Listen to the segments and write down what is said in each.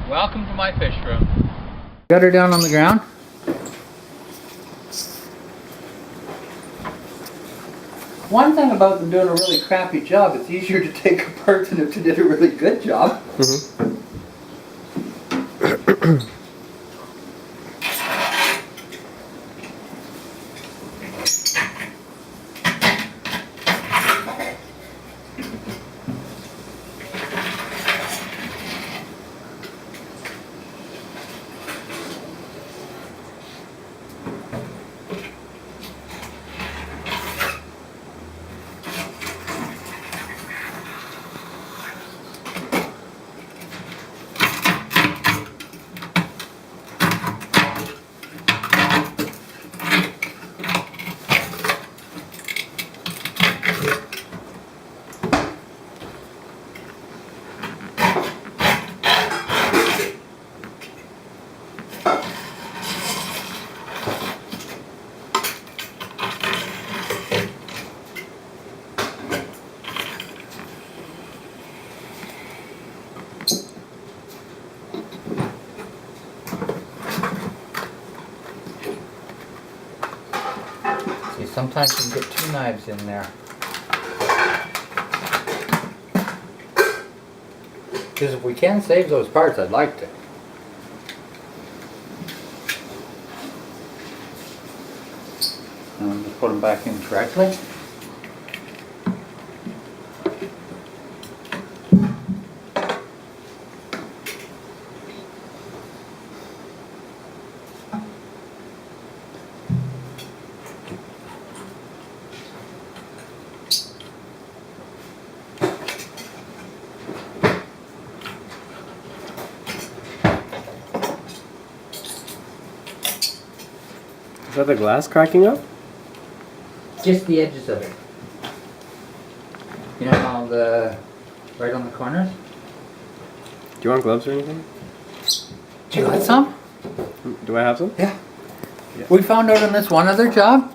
Welcome to my fish room. Got her down on the ground. One thing about them doing a really crappy job, it's easier to take apart than if they did a really good job. Mm-hmm. See, sometimes you can get two knives in there. Because if we can save those parts, I'd like to. And just put them back in correctly. Is that the glass cracking up? Just the edges of it. You know how right on the corners? Do you want gloves or anything? Do you want some? Do I have some? Yeah. We found out on this one other job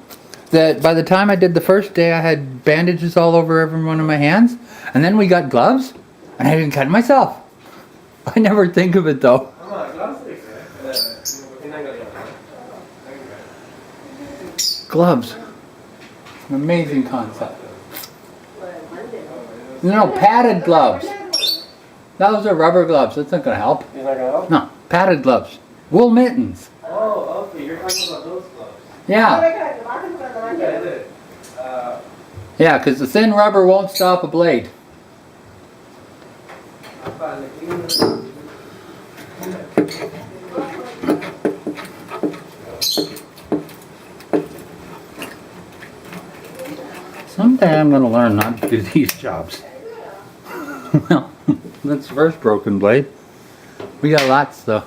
that by the time I did the first day, I had bandages all over every one of my hands. And then we got gloves, and I didn't cut myself. I never think of it though. Gloves. An amazing concept. No, padded gloves. Those are rubber gloves. That's not going to help. You're not gonna help? No, padded gloves. Wool mittens. Oh, okay. You're talking about those gloves. Yeah. Yeah, because the thin rubber won't stop a blade. Someday I'm going to learn not to do these jobs. Well, that's the first broken blade. We got lots though.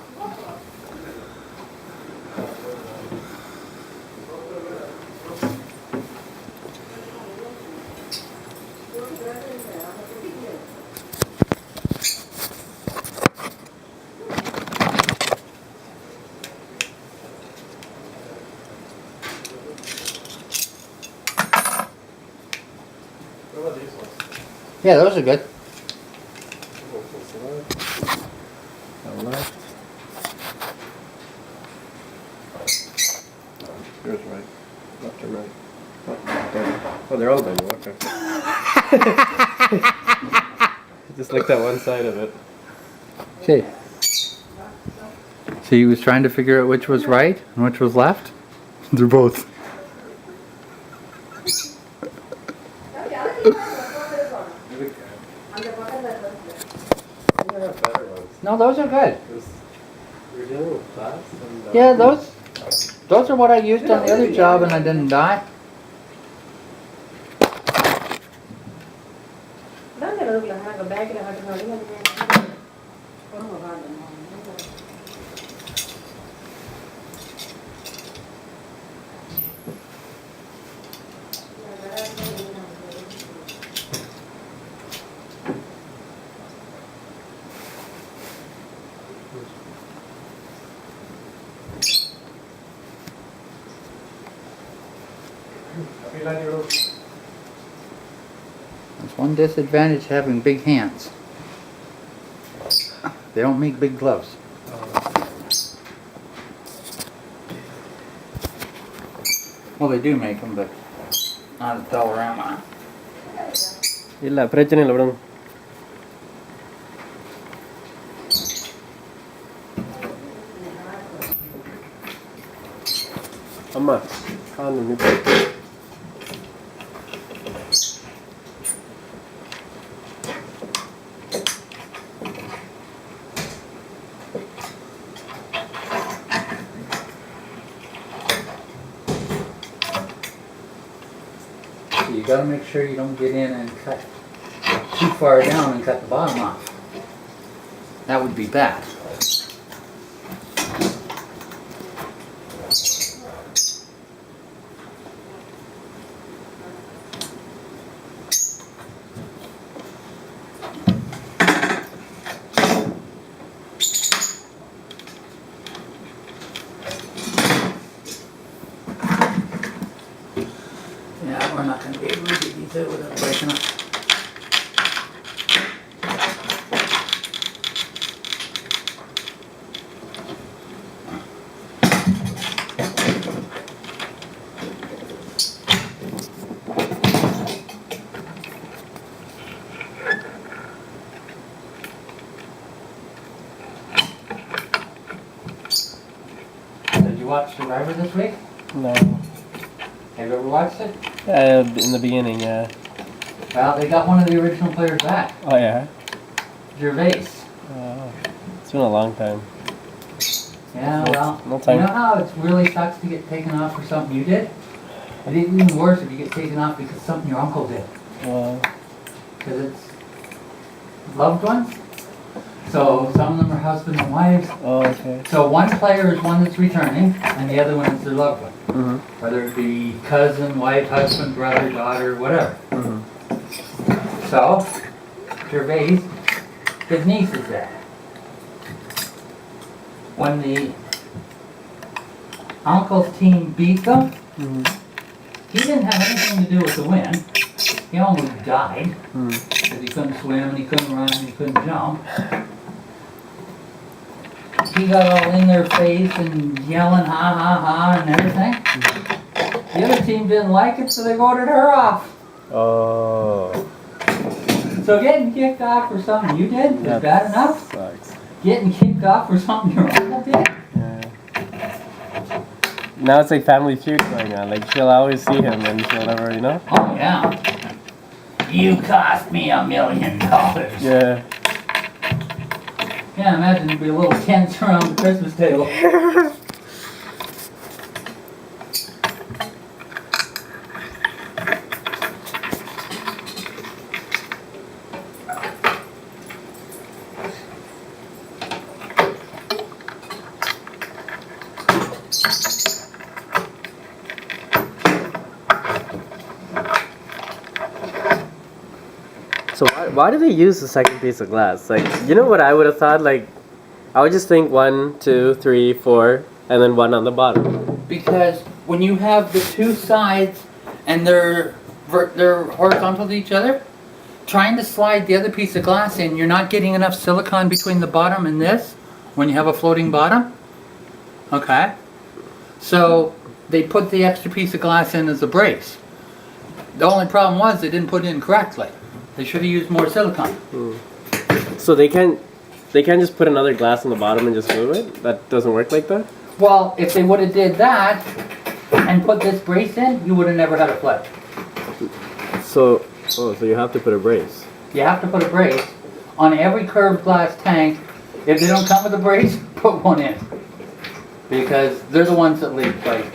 Yeah, those are good. Left. Yours right. Left or right. Oh, they're all done. Okay. Just like that one side of it. Okay. So he was trying to figure out which was right and which was left? They're both. No, those are good. You're dealing with glass and, Yeah, those are what I used on the other job and I didn't die. There's one disadvantage to having big hands. They don't make big gloves. Well, they do make them, but not at Dollarama. இல்ல பிரச்சனை இல்லை விடுங்க. அம்மா கால் நிமித்து. You gotta make sure you don't get in and cut too far down and cut the bottom off. That would be bad. Yeah, we're not going to be able to get these out without breaking up. Did you watch Survivor this week? No. Have you ever watched it? In the beginning, yeah. Well, they got one of the original players back, Oh yeah. Gervais. It's been a long time. Yeah, well, no time. you know how it really sucks to get taken off for something you did? It's even worse if you get taken off because something your uncle did. Because it's loved ones. So some of them are husband and wives. Oh, okay. So one player is one that's returning, and the other one is their loved one. Mm-hmm. Whether it be cousin, wife, husband, brother, daughter, whatever. Mm-hmm. So, Gervais, his niece is there. When the uncle's team beat them, Mm-hmm. he didn't have anything to do with the win. He almost died Mm-hmm. because he couldn't swim and he couldn't run and he couldn't jump. He got all in their face and yelling ha ha ha and everything. The other team didn't like it, so they voted her off. Oh. So getting kicked off for something you did is That bad enough. Sucks. Getting kicked off for something your uncle did? Yeah. Now it's like Family Feud going on. Like she'll always see him and she'll never, you know? Oh yeah. You cost me $1 million. Yeah. Yeah, imagine it'd be a little tense around the Christmas table. So why do they use the second piece of glass? Like, you know what I would have thought? Like, I would just think 1, 2, 3, 4, and then one on the bottom. Because when you have the two sides and they're horizontal to each other, trying to slide the other piece of glass in, you're not getting enough silicone between the bottom and this when you have a floating bottom. Okay? So they put the extra piece of glass in as a brace. The only problem was they didn't put it in correctly. They should have used more silicone. So they can't just put another glass on the bottom and just glue it? That doesn't work like that? Well, if they would have did that and put this brace in, you would have never had a flip. So you have to put a brace. You have to put a brace on every curved glass tank. If they don't come with a brace, put one in. Because they're the ones that leak. Like,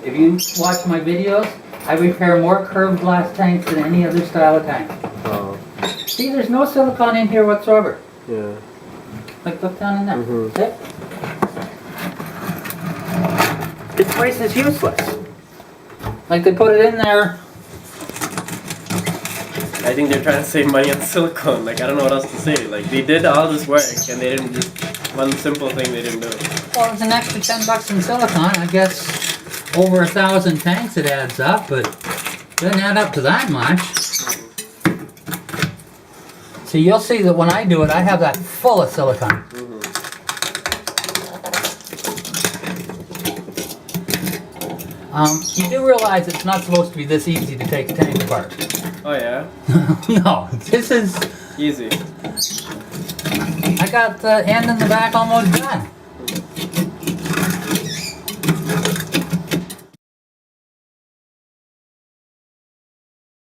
if you watch my videos, I repair more curved glass tanks than any other style of tank. Oh. See, there's no silicone in here whatsoever. Yeah. Like, look down in there. Mhm. See? This brace is useless. Like, they put it in there. I think they're trying to save money on silicone. Like, I don't know what else to say. Like, they did all this work and they didn't just, one simple thing they didn't do. Well, it's an extra $10 in silicone. I guess over 1,000 tanks it adds up, but it doesn't add up to that much. So you'll see that when I do it, I have that full of silicone. You do realize it's not supposed to be this easy to take a tank apart. Oh yeah? No, this is... Easy. I got the end and the back almost done.